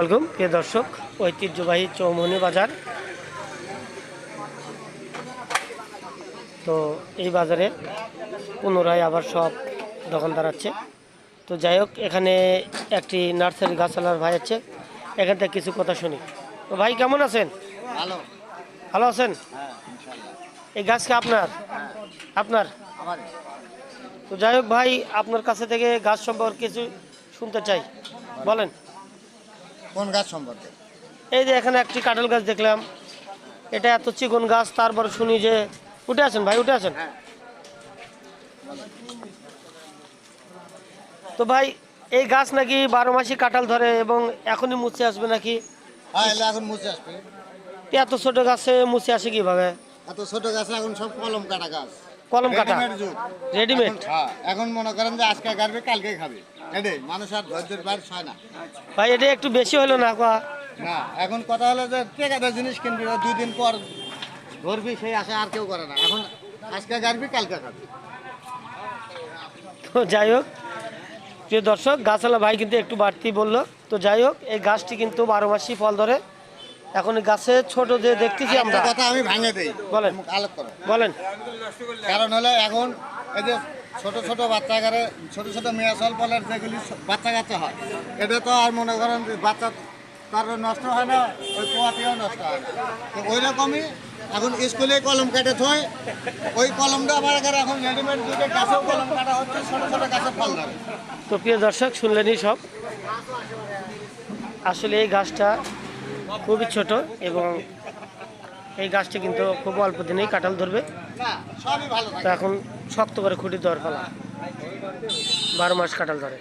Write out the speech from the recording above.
আলাইকুম প্রিয় দর্শক, ঐতিহ্যবাহী চৌমনি বাজার। তো এই বাজারে পুনরায় আবার সব দোকানদার আছে। তো যাই হোক, এখানে একটি নার্সারি গাছওয়ালার ভাই আছে, এখান থেকে কিছু কথা শুনি। তো ভাই কেমন আছেন? ভালো। ভালো আছেন? হ্যাঁ, ইনশাআল্লাহ। এই গাছ কি আপনার? আপনার? আমারই। তো যাই হোক ভাই, আপনার কাছে থেকে গাছ সম্পর্কে কিছু শুনতে চাই, বলেন। কোন গাছ সম্পর্কে? এই যে এখানে একটি কাঁঠাল গাছ দেখলাম, এটা এত চিকন গাছ, তারপর শুনি যে উঠে আছেন ভাই, উঠে আছেন। তো ভাই, এই গাছ নাকি 12 মাসই কাঁঠাল ধরে এবং এখনই মুছে আসবে নাকি? হ্যাঁ, এলে এখন মুছে আসবে। এত ছোট গাছে মুছে আসে কিভাবে? এত ছোট গাছ এখন সব কলম কাটা গাছ। কলম কাটা রেডিমেড যুগ। রেডিমেড। হ্যাঁ, এখন মনে করেন যে আজকে গাড়বে কালকে খাবে। এটাই মানুষ আর ধৈর্যের বাইরে হয় না। ভাই এটা একটু বেশি হলো না? না, এখন কথা হলো যে টেকাদার জিনিস কিনবি, 2 দিন পর ধরবি, সেই আশা আর কেউ করে না। এখন আজকে গাড়বি কালকে খাবে। তো যাই হোক প্রিয় দর্শক, গাছওয়ালা ভাই কিন্তু একটু বাড়তি বললো। তো যাই হোক, এই গাছটি কিন্তু 12 মাসই ফল ধরে। এখন এই গাছে ছোট যে দেখতেছি আমরা। একটা কথা আমি ভাঙে দেই, বলেন। আলোক করো। বলেন। কারণ হলো এখন এই যে ছোট ছোট বাচ্চা ঘরে ছোট ছোট মেয়ে সলপলের যেগুলি বাচ্চা কাচ্চা হয়, এটা তো আর মনে করেন যে বাচ্চা তার নষ্ট হয় না, ওই পোয়াটিও নষ্ট হয় না। তো ওই রকমই এখন স্কুলে কলম কেটে থয়, ওই কলমটা আমার ঘরে এখন রেডিমেড যুগে গাছেও কলম কাটা হচ্ছে, ছোট ছোট গাছের ফল ধরে। তো প্রিয় দর্শক, শুনলেনই সব। আসলে এই গাছটা খুবই ছোট এবং এই গাছটি কিন্তু খুব অল্প দিনেই কাঁঠাল ধরবে। না, সবই ভালো তো থাকে। এখন শক্ত করে খুঁটি দেওয়ার ফলা 12 মাস কাঁঠাল ধরে।